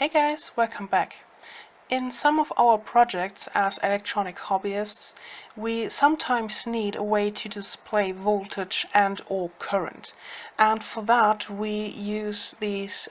Hey guys, welcome back. In some of our projects as electronic hobbyists, we sometimes need a way to display voltage and/or current. And for that we use these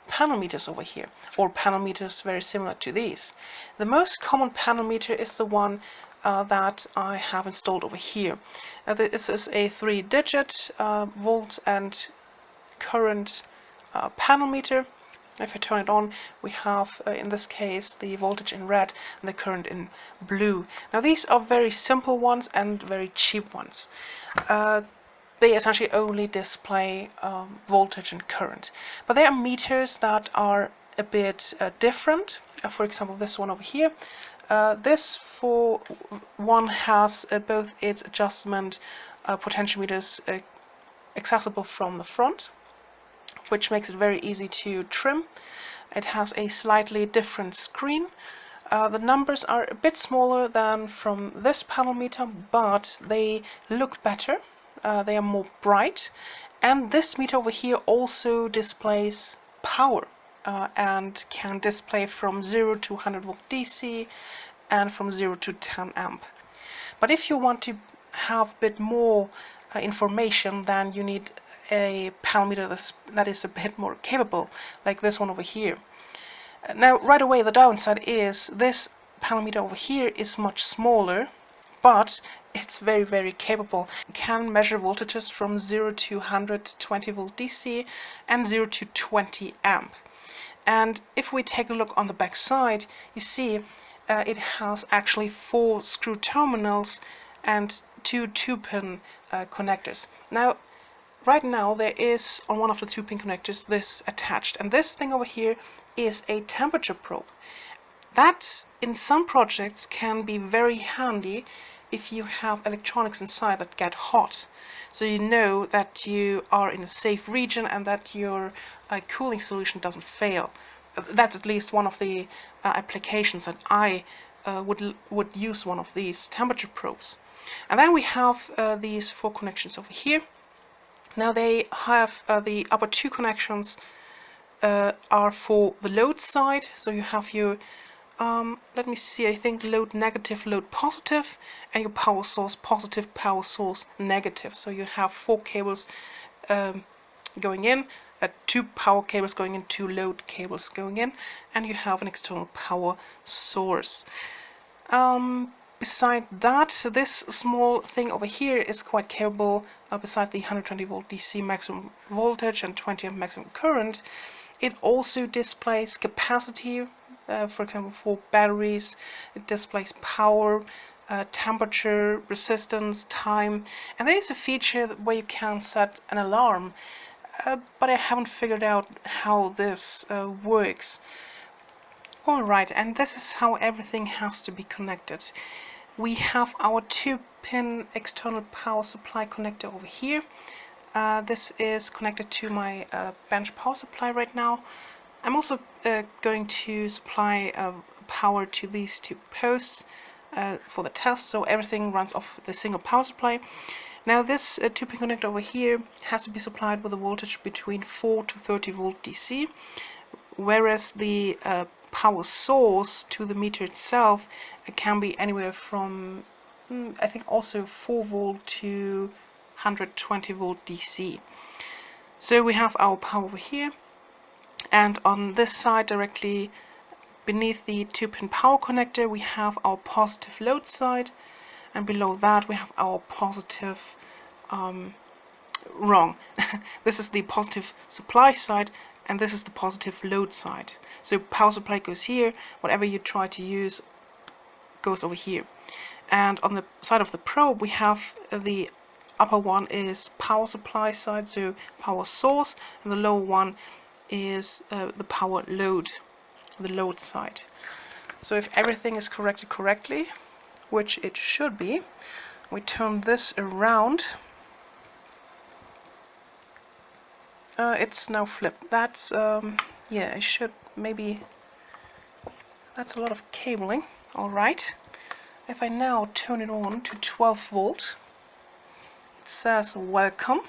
panel meters over here, or panel meters very similar to these. The most common panel meter is the one that I have installed over here. This is a 3-digit volt and current panel meter. If I turn it on, we have, in this case, the voltage in red and the current in blue. Now these are very simple ones and very cheap ones. They essentially only display voltage and current. But there are meters that are a bit different. For example, this one over here. This for one has both its adjustment potentiometers accessible from the front, which makes it very easy to trim. It has a slightly different screen. The numbers are a bit smaller than from this panel meter, but they look better. They are more bright. And this meter over here also displays power and can display from 0 to 100 volt DC and from 0 to 10 amp. But if you want to have a bit more information, then you need a panel meter that is a bit more capable, like this one over here. Now right away the downside is this panel meter over here is much smaller, but it's very capable. It can measure voltages from 0 to 120 volt DC and 0 to 20 amp. And if we take a look on the back side, you see it has actually 4 screw terminals and 2 2-pin connectors. Now right now there is on one of the 2-pin connectors this attached, and this thing over here is a temperature probe. That in some projects can be very handy if you have electronics inside that get hot, so you know that you are in a safe region and that your cooling solution doesn't fail. That's at least one of the applications that I would use one of these temperature probes. And then we have these 4 connections over here. Now they have the upper 2 connections are for the load side, so you have your let me see, I think load negative, load positive, and your power source positive, power source negative. So you have 4 cables going in, 2 power cables going in, 2 load cables going in, and you have an external power source. Beside that, this small thing over here is quite capable. Beside the 120 volt DC maximum voltage and 20 amp maximum current, it also displays capacity, for example for batteries. It displays power, temperature, resistance, time, and there is a feature where you can set an alarm, but I haven't figured out how this works. Alright, and this is how everything has to be connected. We have our 2-pin external power supply connector over here. This is connected to my bench power supply right now. I'm also going to supply power to these 2 posts for the test, so everything runs off the single power supply. Now this 2-pin connector over here has to be supplied with a voltage between 4 to 30 volt DC, whereas the power source to the meter itself can be anywhere from I think also 4 volt to 120 volt DC. So we have our power over here, and on this side directly beneath the 2-pin power connector we have our positive load side, and below that we have our positive wrong this is the positive supply side and this is the positive load side. So power supply goes here, whatever you try to use goes over here. And on the side of the probe we have the upper one is power supply side, so power source, and the lower one is the power load, the load side. So if everything is corrected correctly, which it should be, we turn this around. It's now flipped. That's yeah, I should maybe, that's a lot of cabling. Alright, if I now turn it on to 12 volt, it says welcome,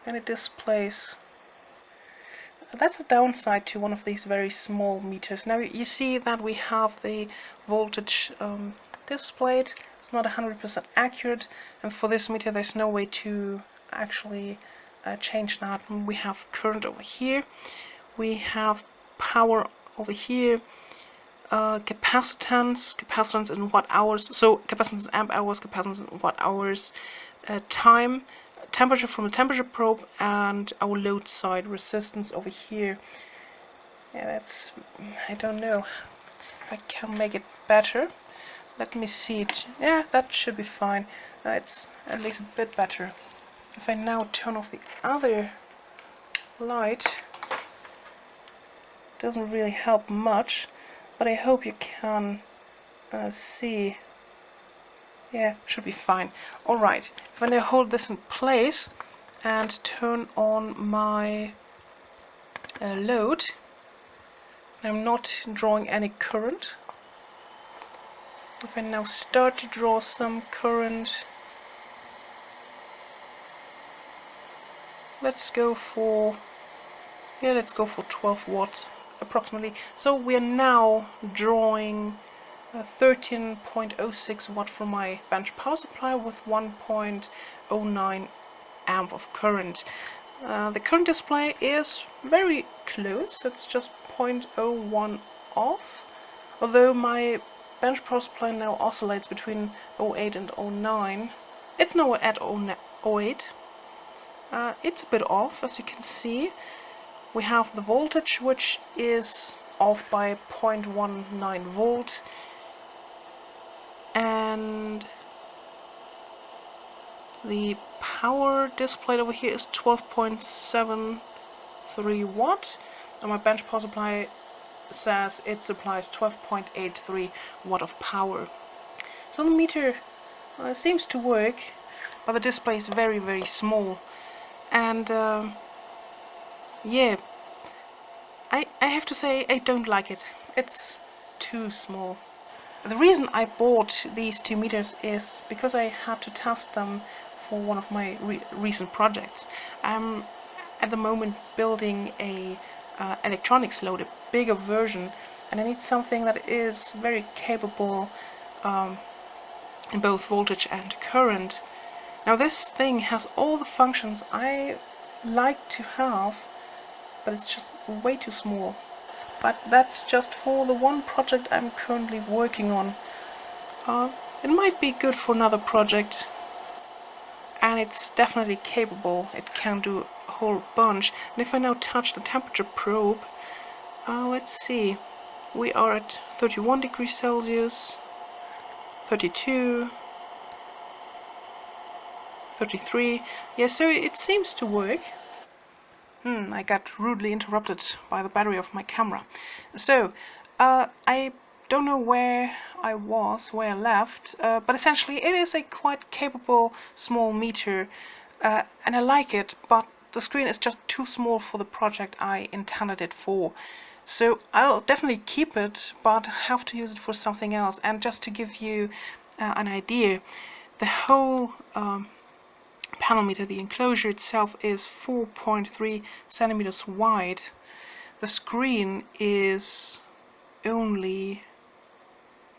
and it displays that's a downside to one of these very small meters. Now you see that we have the voltage displayed. It's not 100% accurate, and for this meter there's no way to actually change that. We have current over here, we have power over here, capacitance in watt hours, so capacitance amp hours, capacitance in watt hours, time, temperature from the temperature probe, and our load side resistance over here. Yeah, that's, I don't know if I can make it better. Let me see it. Yeah, that should be fine. It's at least a bit better. If I now turn off the other light, doesn't really help much, but I hope you can see. Yeah, should be fine. Alright, if I now hold this in place and turn on my load, I'm not drawing any current. If I now start to draw some current, let's go for 12 watts approximately. So we are now drawing 13.06 watt from my bench power supply with 1.09 amp of current. The current display is very close, it's just 0.01 off, although my bench power supply now oscillates between 0.8 and 0.9. It's now at 0.8. It's a bit off, as you can see. We have the voltage, which is off by 0.19 volt, and the power displayed over here is 12.73 watt, and my bench power supply says it supplies 12.83 watt of power. So the meter seems to work, but the display is very, very small, and yeah, I have to say I don't like it. It's too small. The reason I bought these 2 meters is because I had to test them for one of my recent projects. I'm at the moment building a electronics load, a bigger version, and I need something that is very capable in both voltage and current. Now this thing has all the functions I like to have, but it's just way too small. But that's just for the one project I'm currently working on. It might be good for another project, and it's definitely capable. It can do a whole bunch. And if I now touch the temperature probe, let's see, we are at 31 degrees Celsius, 32, 33. Yeah, so it seems to work. I got rudely interrupted by the battery of my camera. So, I don't know where I left, but essentially it is a quite capable small meter, and I like it, but the screen is just too small for the project I intended it for. So I'll definitely keep it, but have to use it for something else. And just to give you an idea, the whole panel meter, the enclosure itself, is 4.3 centimeters wide. The screen is only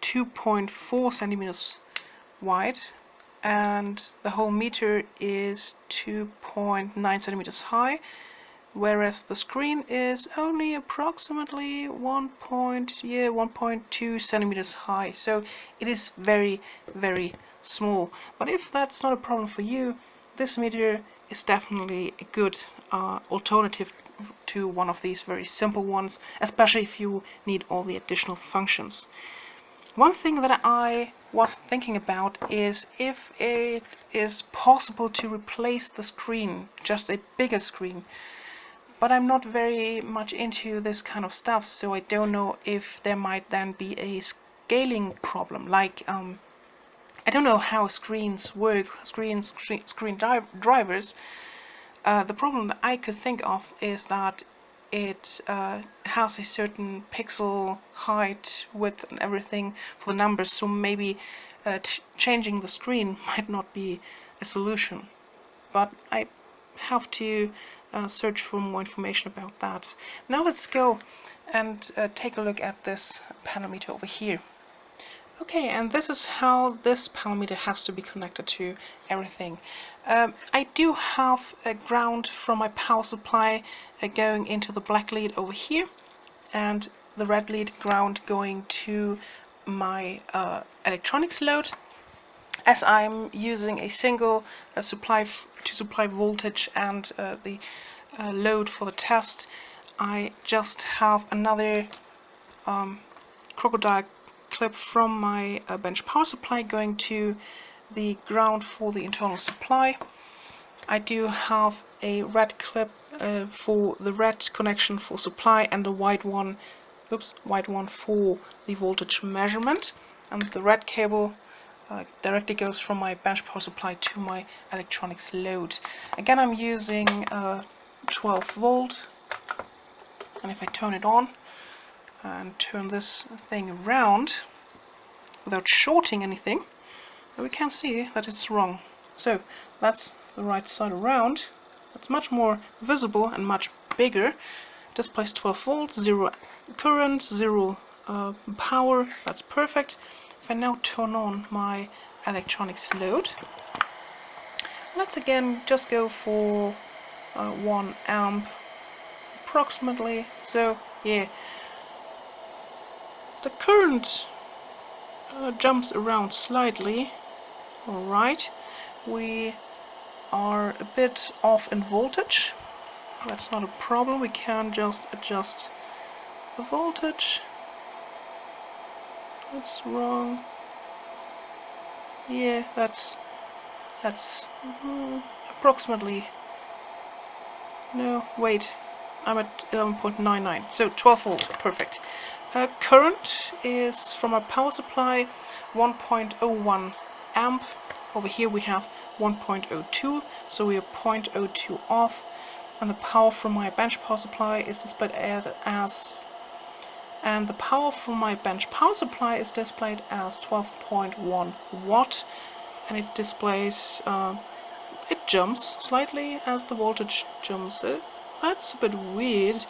2.4 centimeters wide, and the whole meter is 2.9 centimeters high, whereas the screen is only approximately 1.2 centimeters high. So it is very, very small. But if that's not a problem for you, this meter is definitely a good alternative to one of these very simple ones, especially if you need all the additional functions. One thing that I was thinking about is if it is possible to replace the screen, just a bigger screen. But I'm not very much into this kind of stuff, so I don't know if there might then be a scaling problem. Like, I don't know how screens work, screen drivers. The problem that I could think of is that it has a certain pixel height, width and everything for the numbers, so maybe changing the screen might not be a solution. But I have to search for more information about that. Now let's go and take a look at this panel meter over here. Okay, and this is how this panel meter has to be connected to everything. I do have a ground from my power supply going into the black lead over here, and the red lead ground going to my electronics load. As I'm using a single supply to supply voltage and the load for the test, I just have another crocodile clip from my bench power supply going to the ground for the internal supply. I do have a red clip for the red connection for supply and a white one for the voltage measurement, and the red cable directly goes from my bench power supply to my electronics load. Again, I'm using 12 volt, and if I turn it on and turn this thing around without shorting anything, we can see that it's wrong. So that's the right side around. That's much more visible and much bigger. Displays 12 volts, 0 current, 0 power. That's perfect. If I now turn on my electronics load, let's again just go for 1 amp approximately. So yeah, the current jumps around slightly. Alright, we are a bit off in voltage. That's not a problem, we can just adjust the voltage. That's wrong. Yeah, that's approximately. No, wait, I'm at 11.99, so 12 volt, perfect. Current is from a power supply 1.01 amp. Over here we have 1.02, so we are 0.02 off, and the power from my bench power supply is displayed as 12.1 watt, and it displays it jumps slightly as the voltage jumps. That's a bit weird.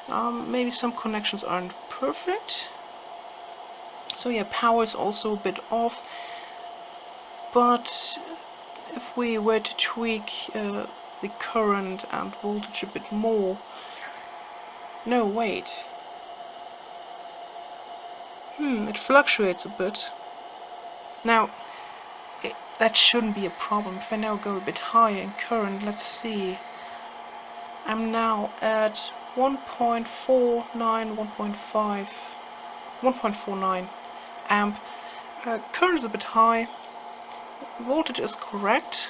Maybe some connections aren't perfect. So yeah, power is also a bit off. But if we were to tweak the current and voltage a bit more... No, wait. It fluctuates a bit. Now, that shouldn't be a problem. If I now go a bit higher in current, let's see. I'm now at 1.49, 1.49 amp. Current is a bit high. Voltage is correct.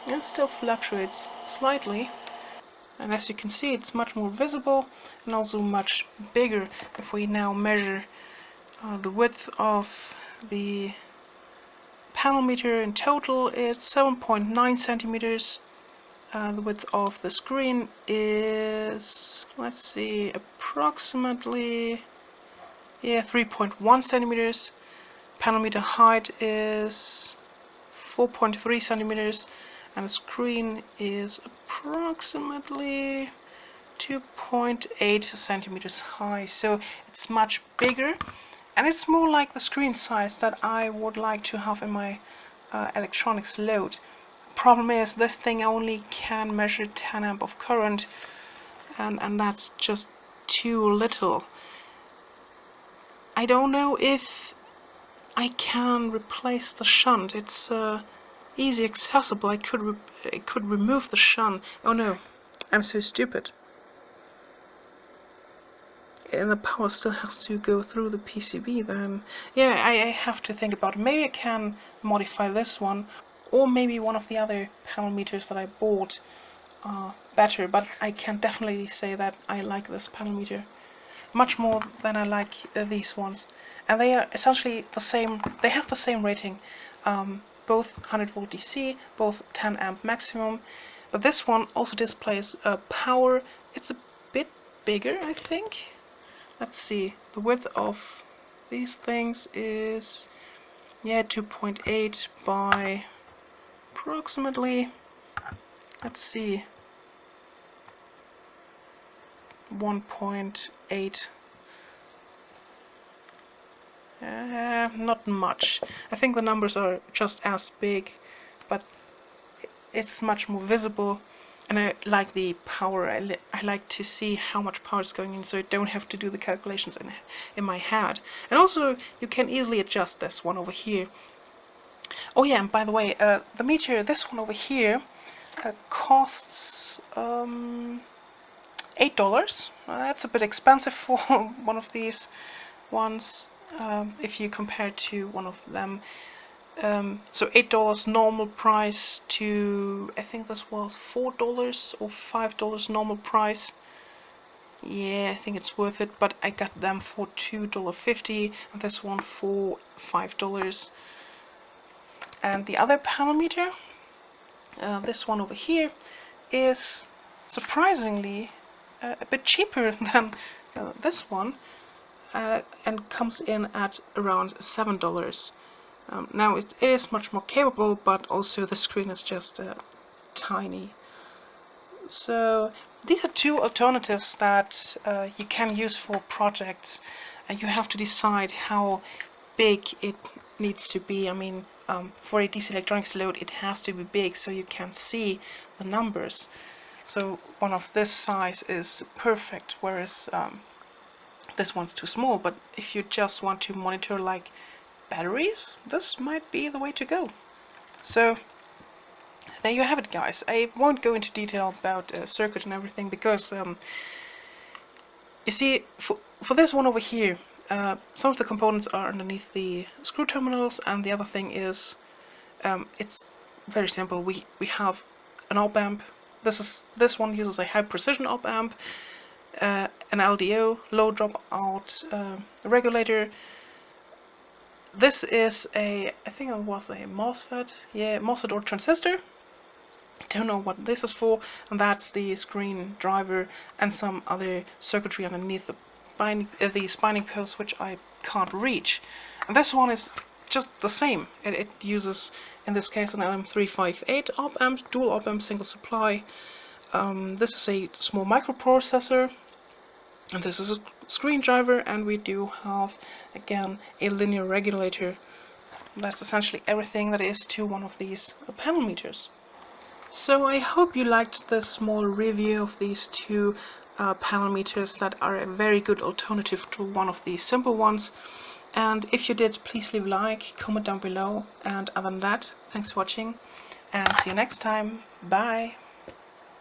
It still fluctuates slightly. And as you can see, it's much more visible and also much bigger. If we now measure the width of the panel meter in total, it's 7.9 centimeters. The width of the screen is, let's see, approximately 3.1 centimeters. Panel meter height is 4.3 centimeters, and the screen is approximately 2.8 centimeters high. So it's much bigger, and it's more like the screen size that I would like to have in my electronics load. Problem is, this thing only can measure 10 amp of current, and that's just too little. I don't know if I can replace the shunt. It's easy accessible. I could remove the shunt. Oh no, I'm so stupid. And the power still has to go through the PCB then. Yeah, I have to think about it. Maybe I can modify this one, or maybe one of the other panel meters that I bought better, but I can definitely say that I like this panel meter much more than I like these ones. And they are essentially the same, they have the same rating, both 100 volt DC, both 10 amp maximum, but this one also displays power. It's a bit bigger, I think. Let's see, the width of these things is 2.8 by approximately let's see, 1.8. Not much. I think the numbers are just as big, but it's much more visible. And I like the power. I like to see how much power is going in, so I don't have to do the calculations in my head. And also, you can easily adjust this one over here. Oh yeah, and by the way, the meter, this one over here, costs $8. That's a bit expensive for one of these ones, if you compare to one of them. So $8 normal price to, I think this was $4 or $5 normal price. Yeah, I think it's worth it, but I got them for $2.50 and this one for $5. And the other panel meter, this one over here, is surprisingly a bit cheaper than this one, and comes in at around $7. Now it is much more capable, but also the screen is just tiny. So these are two alternatives that you can use for projects, and you have to decide how big it needs to be. I mean, for a DC electronics load it has to be big so you can see the numbers. So one of this size is perfect, whereas this one's too small. But if you just want to monitor like batteries, this might be the way to go. So there you have it, guys. I won't go into detail about circuit and everything, because you see, for this one over here, some of the components are underneath the screw terminals, and the other thing is, it's very simple. We have an op amp. This one uses a high precision op amp, an LDO, low dropout regulator. This is I think it was a MOSFET, yeah, MOSFET or transistor. Don't know what this is for, and that's the screen driver and some other circuitry underneath these binding posts, which I can't reach. And this one is just the same. It uses, in this case, an LM358 op amp, dual op amp, single supply. This is a small microprocessor, and this is a screen driver, and we do have, again, a linear regulator. That's essentially everything that is to one of these panel meters. So I hope you liked this small review of these two panel meters that are a very good alternative to one of the simple ones. And if you did, please leave a like, comment down below, and other than that, thanks for watching, and see you next time. Bye!